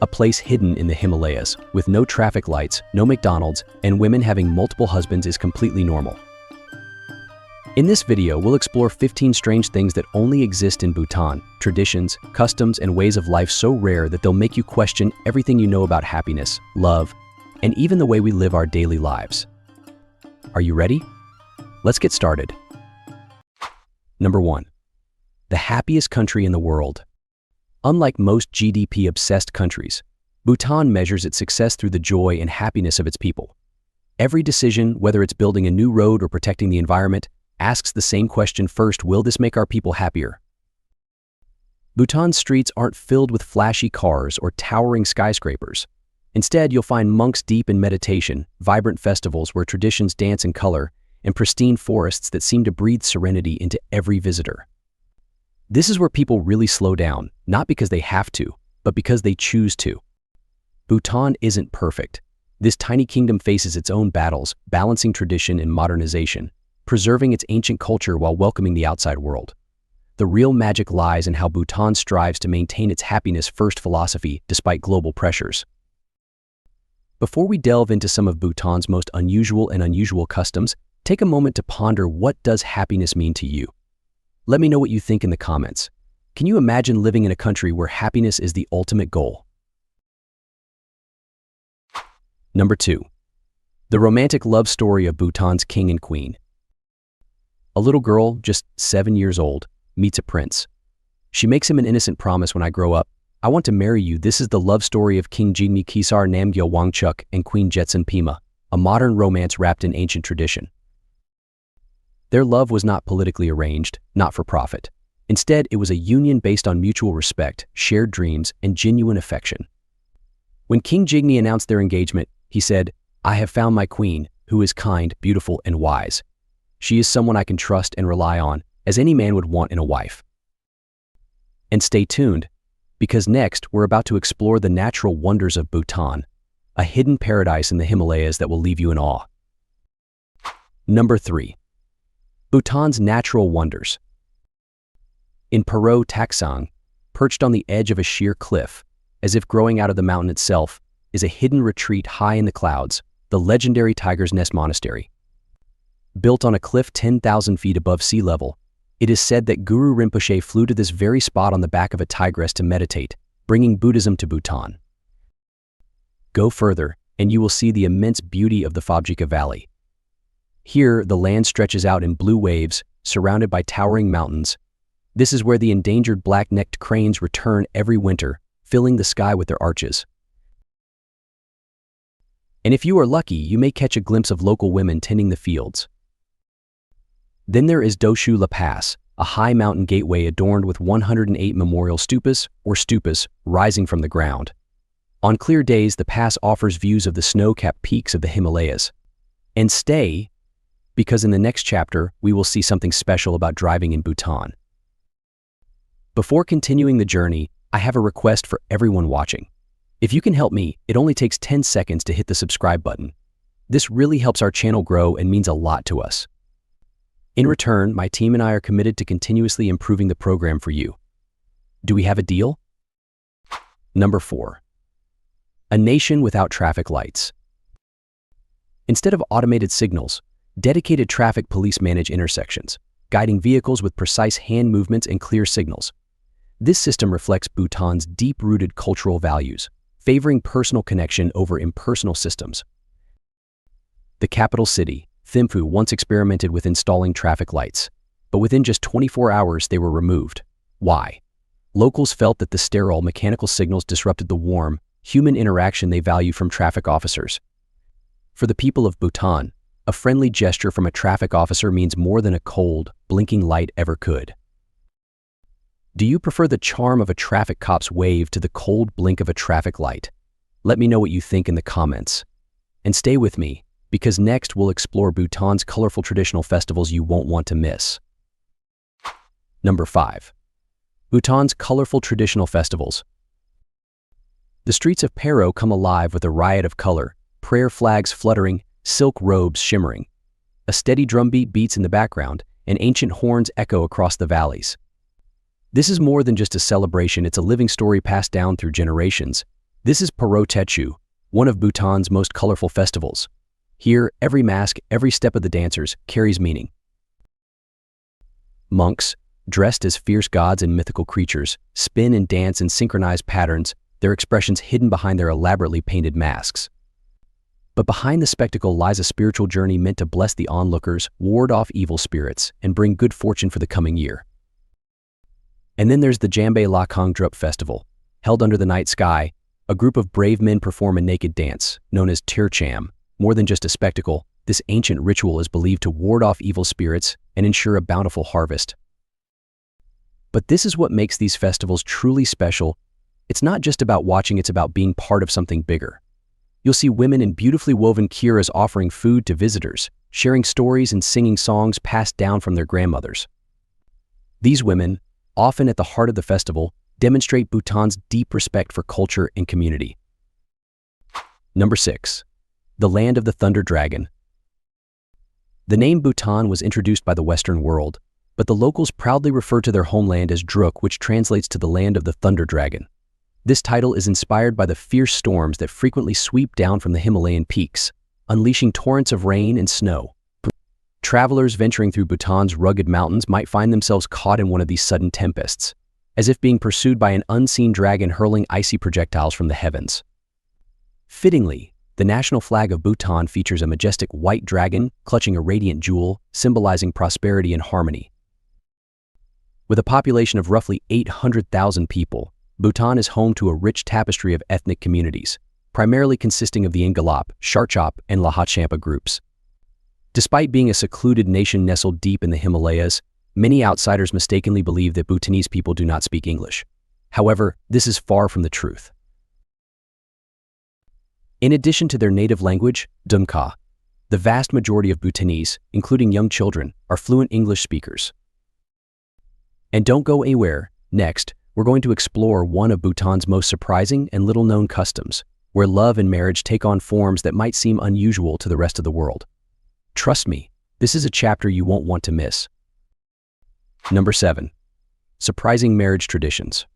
a place hidden in the Himalayas, with no traffic lights, no McDonald's, and women having multiple husbands is completely normal. In this video, we'll explore 15 strange things that only exist in Bhutan, traditions, customs, and ways of life so rare that they'll make you question everything you know about happiness, love, and even the way we live our daily lives. Are you ready? Let's get started. Number 1. The happiest country in the world. Unlike most GDP-obsessed countries, Bhutan measures its success through the joy and happiness of its people. Every decision, whether it's building a new road or protecting the environment, asks the same question first: will this make our people happier? Bhutan's streets aren't filled with flashy cars or towering skyscrapers. Instead, you'll find monks deep in meditation, vibrant festivals where traditions dance in color, and pristine forests that seem to breathe serenity into every visitor. This is where people really slow down, not because they have to, but because they choose to. Bhutan isn't perfect. This tiny kingdom faces its own battles, balancing tradition and modernization, preserving its ancient culture while welcoming the outside world. The real magic lies in how Bhutan strives to maintain its happiness-first philosophy despite global pressures. Before we delve into some of Bhutan's most unusual customs, take a moment to ponder, what does happiness mean to you? Let me know what you think in the comments. Can you imagine living in a country where happiness is the ultimate goal? Number 2. The romantic love story of Bhutan's king and queen. A little girl, just 7 years old, meets a prince. She makes him an innocent promise: when I grow up, I want to marry you. This is the love story of King Jigme Kisar Namgyal Wangchuk and Queen Jetsun Pema, a modern romance wrapped in ancient tradition. Their love was not politically arranged, not for profit. Instead, it was a union based on mutual respect, shared dreams, and genuine affection. When King Jigme announced their engagement, he said, "I have found my queen, who is kind, beautiful, and wise. She is someone I can trust and rely on, as any man would want in a wife." And stay tuned, because next we're about to explore the natural wonders of Bhutan, a hidden paradise in the Himalayas that will leave you in awe. Number 3. Bhutan's natural wonders. In Paro Taksang, perched on the edge of a sheer cliff, as if growing out of the mountain itself, is a hidden retreat high in the clouds, the legendary Tiger's Nest Monastery. Built on a cliff 10,000 feet above sea level, it is said that Guru Rinpoche flew to this very spot on the back of a tigress to meditate, bringing Buddhism to Bhutan. Go further, and you will see the immense beauty of the Phobjika Valley. Here, the land stretches out in blue waves, surrounded by towering mountains. This is where the endangered black-necked cranes return every winter, filling the sky with their arches. And if you are lucky, you may catch a glimpse of local women tending the fields. Then there is Doshu La Pass, a high mountain gateway adorned with 108 memorial stupas, or stupas, rising from the ground. On clear days, the pass offers views of the snow-capped peaks of the Himalayas. And stay, because in the next chapter, we will see something special about driving in Bhutan. Before continuing the journey, I have a request for everyone watching. If you can help me, it only takes 10 seconds to hit the subscribe button. This really helps our channel grow and means a lot to us. In return, my team and I are committed to continuously improving the program for you. Do we have a deal? Number 4. A nation without traffic lights. Instead of automated signals, dedicated traffic police manage intersections, guiding vehicles with precise hand movements and clear signals. This system reflects Bhutan's deep-rooted cultural values, favoring personal connection over impersonal systems. The capital city, Thimphu, once experimented with installing traffic lights, but within just 24 hours they were removed. Why? Locals felt that the sterile mechanical signals disrupted the warm, human interaction they value from traffic officers. For the people of Bhutan, a friendly gesture from a traffic officer means more than a cold, blinking light ever could. Do you prefer the charm of a traffic cop's wave to the cold blink of a traffic light? Let me know what you think in the comments. And stay with me, because next we'll explore Bhutan's colorful traditional festivals you won't want to miss. Number 5. Bhutan's colorful traditional festivals. The streets of Paro come alive with a riot of color, prayer flags fluttering, silk robes shimmering. A steady drumbeat beats in the background, and ancient horns echo across the valleys. This is more than just a celebration, it's a living story passed down through generations, This is Paro Techu, one of Bhutan's most colorful festivals. Here, every mask, every step of the dancers carries meaning. Monks, dressed as fierce gods and mythical creatures, spin and dance in synchronized patterns, their expressions hidden behind their elaborately painted masks. But behind the spectacle lies a spiritual journey meant to bless the onlookers, ward off evil spirits, and bring good fortune for the coming year. And then there's the Jambe La Kongdrup Festival. Held under the night sky, a group of brave men perform a naked dance, known as Tircham. More than just a spectacle, this ancient ritual is believed to ward off evil spirits and ensure a bountiful harvest. But this is what makes these festivals truly special. It's not just about watching, it's about being part of something bigger. You'll see women in beautifully woven kiras offering food to visitors, sharing stories and singing songs passed down from their grandmothers. These women, often at the heart of the festival, demonstrate Bhutan's deep respect for culture and community. Number 6. The Land of the Thunder Dragon. The name Bhutan was introduced by the Western world, but the locals proudly refer to their homeland as Druk, which translates to the Land of the Thunder Dragon. This title is inspired by the fierce storms that frequently sweep down from the Himalayan peaks, unleashing torrents of rain and snow. Travelers venturing through Bhutan's rugged mountains might find themselves caught in one of these sudden tempests, as if being pursued by an unseen dragon hurling icy projectiles from the heavens. Fittingly, the national flag of Bhutan features a majestic white dragon clutching a radiant jewel, symbolizing prosperity and harmony. With a population of roughly 800,000 people, Bhutan is home to a rich tapestry of ethnic communities, primarily consisting of the Ngalop, Sharchop, and Lhotchampa groups. Despite being a secluded nation nestled deep in the Himalayas, many outsiders mistakenly believe that Bhutanese people do not speak English. However, this is far from the truth. In addition to their native language, Dumka, the vast majority of Bhutanese, including young children, are fluent English speakers. And don't go anywhere. Next, we're going to explore one of Bhutan's most surprising and little-known customs, where love and marriage take on forms that might seem unusual to the rest of the world. Trust me, this is a chapter you won't want to miss. Number 7. Surprising marriage traditions.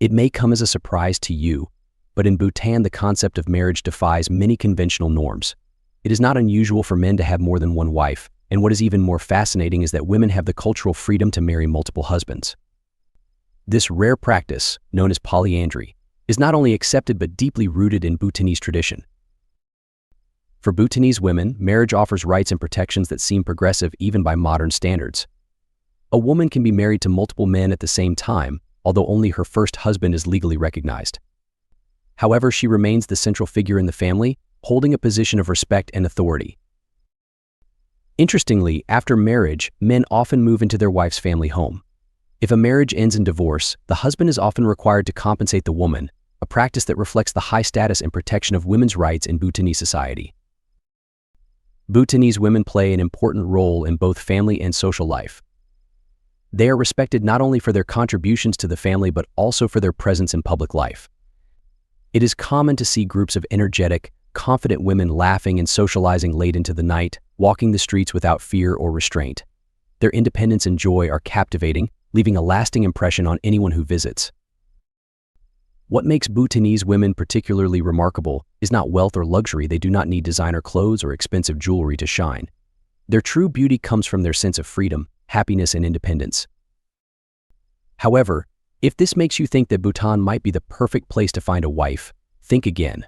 It may come as a surprise to you, but in Bhutan the concept of marriage defies many conventional norms. It is not unusual for men to have more than one wife, and what is even more fascinating is that women have the cultural freedom to marry multiple husbands. This rare practice, known as polyandry, is not only accepted but deeply rooted in Bhutanese tradition. For Bhutanese women, marriage offers rights and protections that seem progressive even by modern standards. A woman can be married to multiple men at the same time, although only her first husband is legally recognized. However, she remains the central figure in the family, holding a position of respect and authority. Interestingly, after marriage, men often move into their wife's family home. If a marriage ends in divorce, the husband is often required to compensate the woman, a practice that reflects the high status and protection of women's rights in Bhutanese society. Bhutanese women play an important role in both family and social life. They are respected not only for their contributions to the family but also for their presence in public life. It is common to see groups of energetic, confident women laughing and socializing late into the night, walking the streets without fear or restraint. Their independence and joy are captivating, leaving a lasting impression on anyone who visits. What makes Bhutanese women particularly remarkable is not wealth or luxury. They do not need designer clothes or expensive jewelry to shine. Their true beauty comes from their sense of freedom, happiness, and independence. However, if this makes you think that Bhutan might be the perfect place to find a wife, think again.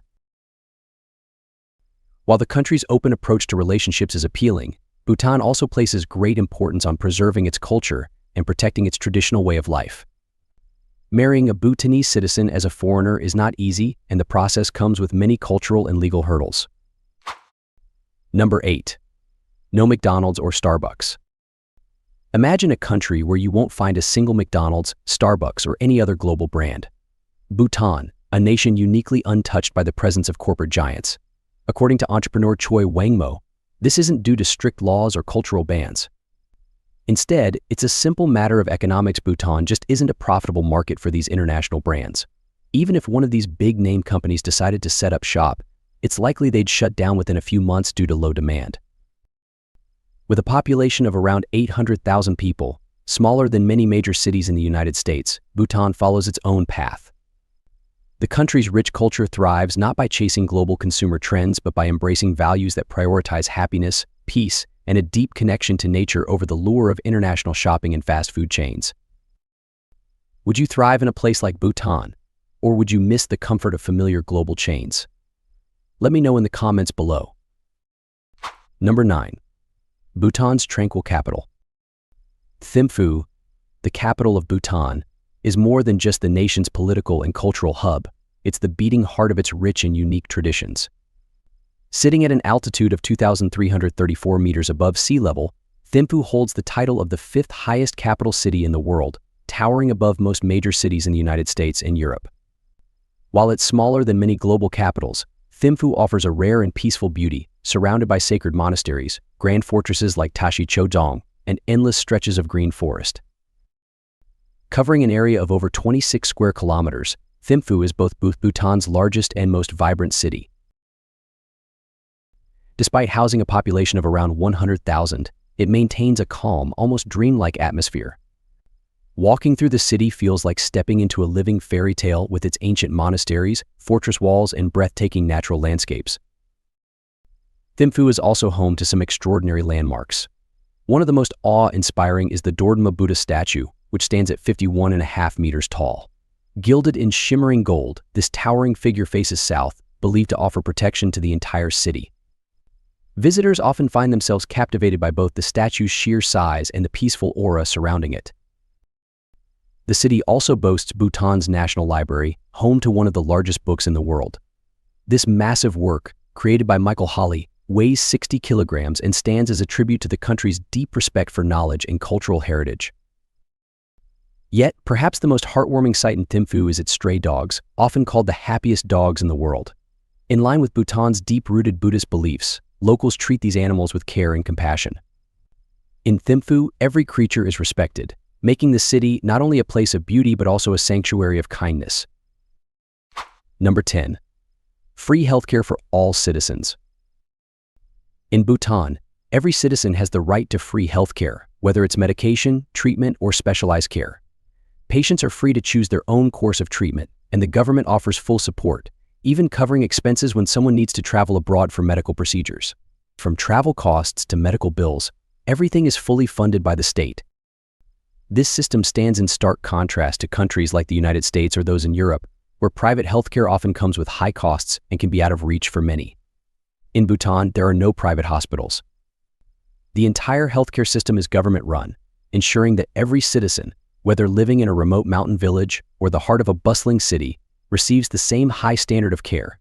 While the country's open approach to relationships is appealing, Bhutan also places great importance on preserving its culture and protecting its traditional way of life. Marrying a Bhutanese citizen as a foreigner is not easy, and the process comes with many cultural and legal hurdles. Number 8. No McDonald's or Starbucks. Imagine a country where you won't find a single McDonald's, Starbucks, or any other global brand. Bhutan, a nation uniquely untouched by the presence of corporate giants. According to entrepreneur Choi Wangmo, this isn't due to strict laws or cultural bans. Instead, it's a simple matter of economics. Bhutan just isn't a profitable market for these international brands. Even if one of these big-name companies decided to set up shop, it's likely they'd shut down within a few months due to low demand. With a population of around 800,000 people, smaller than many major cities in the United States, Bhutan follows its own path. The country's rich culture thrives not by chasing global consumer trends, but by embracing values that prioritize happiness, peace, and a deep connection to nature over the lure of international shopping and fast food chains. Would you thrive in a place like Bhutan, or would you miss the comfort of familiar global chains? Let me know in the comments below. Number 9. Bhutan's tranquil capital. Thimphu, the capital of Bhutan, is more than just the nation's political and cultural hub. It's the beating heart of its rich and unique traditions. Sitting at an altitude of 2,334 meters above sea level, Thimphu holds the title of the 5th highest capital city in the world, towering above most major cities in the United States and Europe. While it's smaller than many global capitals, Thimphu offers a rare and peaceful beauty, surrounded by sacred monasteries, grand fortresses like Tashi Chodong, and endless stretches of green forest. Covering an area of over 26 square kilometers, Thimphu is both Bhutan's largest and most vibrant city. Despite housing a population of around 100,000, it maintains a calm, almost dreamlike atmosphere. Walking through the city feels like stepping into a living fairy tale with its ancient monasteries, fortress walls, and breathtaking natural landscapes. Thimphu is also home to some extraordinary landmarks. One of the most awe-inspiring is the Dordma Buddha statue, which stands at 51.5 meters tall. Gilded in shimmering gold, this towering figure faces south, believed to offer protection to the entire city. Visitors often find themselves captivated by both the statue's sheer size and the peaceful aura surrounding it. The city also boasts Bhutan's National Library, home to one of the largest books in the world. This massive work, created by Michael Hawley, weighs 60 kilograms and stands as a tribute to the country's deep respect for knowledge and cultural heritage. Yet, perhaps the most heartwarming sight in Thimphu is its stray dogs, often called the happiest dogs in the world. In line with Bhutan's deep-rooted Buddhist beliefs, locals treat these animals with care and compassion. In Thimphu, every creature is respected, making the city not only a place of beauty but also a sanctuary of kindness. Number 10. Free healthcare for all citizens. In Bhutan, every citizen has the right to free healthcare, whether it's medication, treatment, or specialized care. Patients are free to choose their own course of treatment, and the government offers full support, even covering expenses when someone needs to travel abroad for medical procedures. From travel costs to medical bills, everything is fully funded by the state. This system stands in stark contrast to countries like the United States or those in Europe, where private healthcare often comes with high costs and can be out of reach for many. In Bhutan, there are no private hospitals. The entire healthcare system is government-run, ensuring that every citizen, whether living in a remote mountain village or the heart of a bustling city, receives the same high standard of care.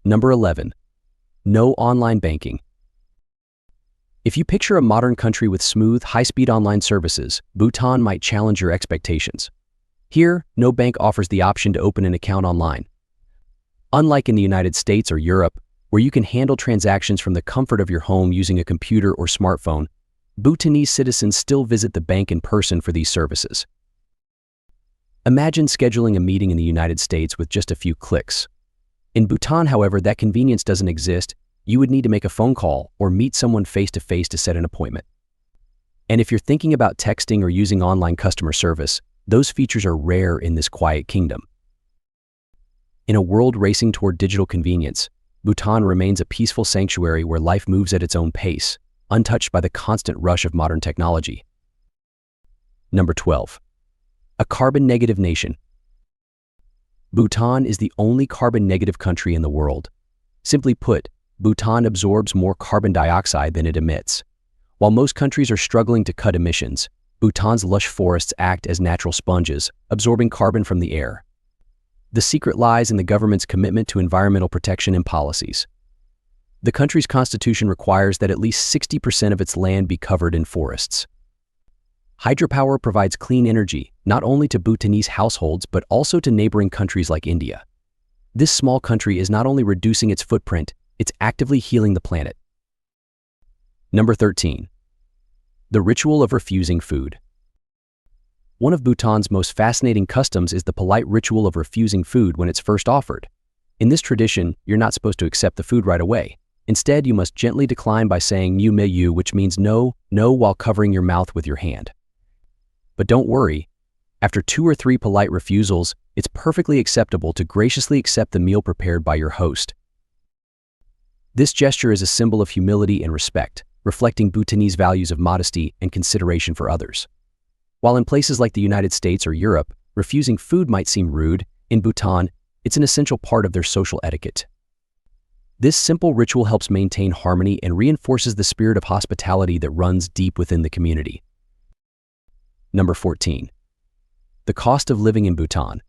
Number 11. No online banking. If you picture a modern country with smooth, high-speed online services, Bhutan might challenge your expectations. Here, no bank offers the option to open an account online. Unlike in the United States or Europe, where you can handle transactions from the comfort of your home using a computer or smartphone, Bhutanese citizens still visit the bank in person for these services. Imagine scheduling a meeting in the United States with just a few clicks. In Bhutan, however, that convenience doesn't exist. You would need to make a phone call or meet someone face-to-face to set an appointment. And if you're thinking about texting or using online customer service, those features are rare in this quiet kingdom. In a world racing toward digital convenience, Bhutan remains a peaceful sanctuary where life moves at its own pace, untouched by the constant rush of modern technology. Number 12. A carbon-negative nation. Bhutan is the only carbon-negative country in the world. Simply put, Bhutan absorbs more carbon dioxide than it emits. While most countries are struggling to cut emissions, Bhutan's lush forests act as natural sponges, absorbing carbon from the air. The secret lies in the government's commitment to environmental protection and policies. The country's constitution requires that at least 60% of its land be covered in forests. Hydropower provides clean energy, not only to Bhutanese households but also to neighboring countries like India. This small country is not only reducing its footprint, it's actively healing the planet. Number 13. The ritual of refusing food. One of Bhutan's most fascinating customs is the polite ritual of refusing food when it's first offered. In this tradition, you're not supposed to accept the food right away. Instead, you must gently decline by saying "you may you," which means no, while covering your mouth with your hand. But don't worry. After 2 or 3 polite refusals, it's perfectly acceptable to graciously accept the meal prepared by your host. This gesture is a symbol of humility and respect, reflecting Bhutanese values of modesty and consideration for others. While in places like the United States or Europe, refusing food might seem rude, in Bhutan, it's an essential part of their social etiquette. This simple ritual helps maintain harmony and reinforces the spirit of hospitality that runs deep within the community. Number 14. The cost of living in Bhutan.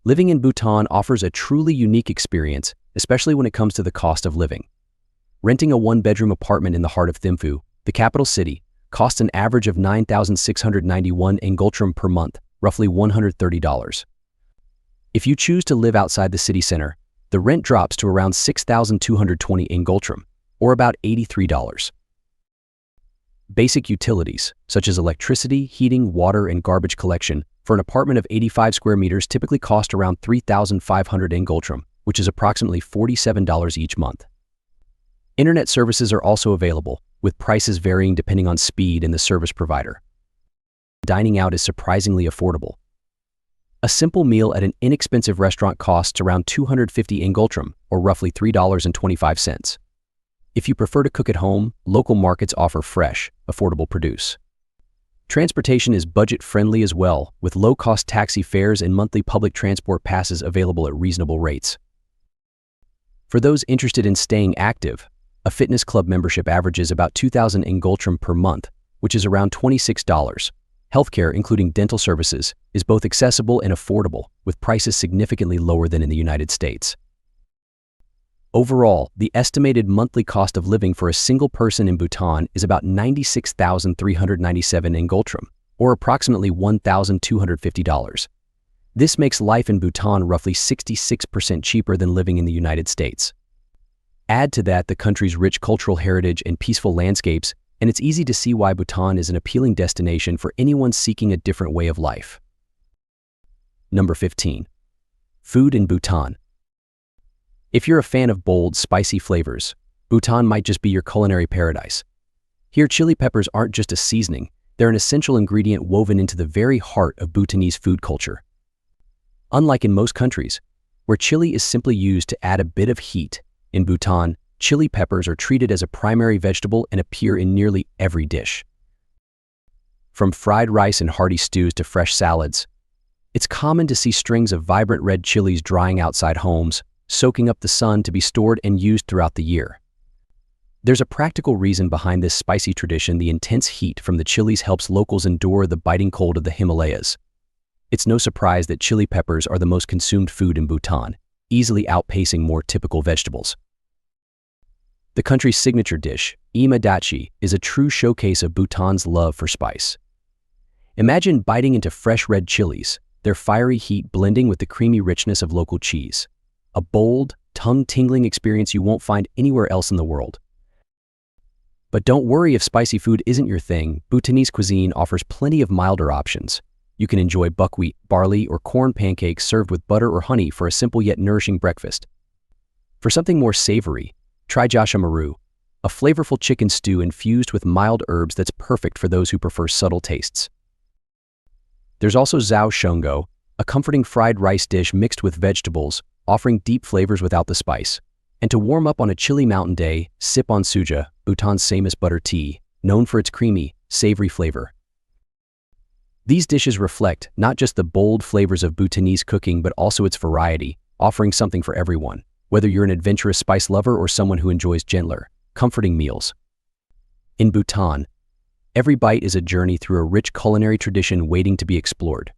Living in Bhutan offers a truly unique experience, especially when it comes to the cost of living. Renting a one-bedroom apartment in the heart of Thimphu, the capital city, costs an average of 9,691 ngultrum per month, roughly $130. If you choose to live outside the city center, the rent drops to around 6,220 ngultrum, or about $83. Basic utilities, such as electricity, heating, water, and garbage collection, for an apartment of 85 square meters typically cost around 3,500 ngultrum, which is approximately $47 each month. Internet services are also available, with prices varying depending on speed and the service provider. Dining out is surprisingly affordable. A simple meal at an inexpensive restaurant costs around 250 ngultrum, or roughly $3.25. If you prefer to cook at home, local markets offer fresh, affordable produce. Transportation is budget-friendly as well, with low-cost taxi fares and monthly public transport passes available at reasonable rates. For those interested in staying active, a fitness club membership averages about 2,000 ngultrum per month, which is around $26. Healthcare, including dental services, is both accessible and affordable, with prices significantly lower than in the United States. Overall, the estimated monthly cost of living for a single person in Bhutan is about 96,397 ngultrum, or approximately $1,250. This makes life in Bhutan roughly 66% cheaper than living in the United States. Add to that the country's rich cultural heritage and peaceful landscapes, and it's easy to see why Bhutan is an appealing destination for anyone seeking a different way of life. Number 15. Food in Bhutan. If you're a fan of bold, spicy flavors, Bhutan might just be your culinary paradise. Here, chili peppers aren't just a seasoning, they're an essential ingredient woven into the very heart of Bhutanese food culture. Unlike in most countries, where chili is simply used to add a bit of heat, in Bhutan, chili peppers are treated as a primary vegetable and appear in nearly every dish. From fried rice and hearty stews to fresh salads, it's common to see strings of vibrant red chilies drying outside homes, soaking up the sun to be stored and used throughout the year. There's a practical reason behind this spicy tradition. The intense heat from the chilies helps locals endure the biting cold of the Himalayas. It's no surprise that chili peppers are the most consumed food in Bhutan, easily outpacing more typical vegetables. The country's signature dish, ima dachi, is a true showcase of Bhutan's love for spice. Imagine biting into fresh red chilies, their fiery heat blending with the creamy richness of local cheese. A bold, tongue-tingling experience you won't find anywhere else in the world. But don't worry if spicy food isn't your thing. Bhutanese cuisine offers plenty of milder options. You can enjoy buckwheat, barley, or corn pancakes served with butter or honey for a simple yet nourishing breakfast. For something more savory, try jashamuru, a flavorful chicken stew infused with mild herbs that's perfect for those who prefer subtle tastes. There's also zao shongo, a comforting fried rice dish mixed with vegetables, offering deep flavors without the spice. And to warm up on a chilly mountain day, sip on suja, Bhutan's famous butter tea, known for its creamy, savory flavor. These dishes reflect not just the bold flavors of Bhutanese cooking but also its variety, offering something for everyone, whether you're an adventurous spice lover or someone who enjoys gentler, comforting meals. In Bhutan, every bite is a journey through a rich culinary tradition waiting to be explored.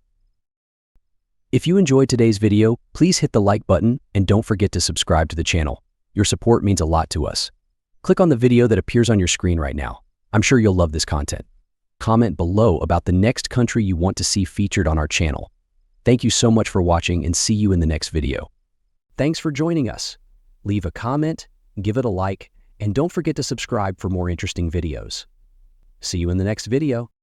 If you enjoyed today's video, please hit the like button and don't forget to subscribe to the channel. Your support means a lot to us. Click on the video that appears on your screen right now. I'm sure you'll love this content. Comment below about the next country you want to see featured on our channel. Thank you so much for watching and see you in the next video. Thanks for joining us. Leave a comment, give it a like, and don't forget to subscribe for more interesting videos. See you in the next video.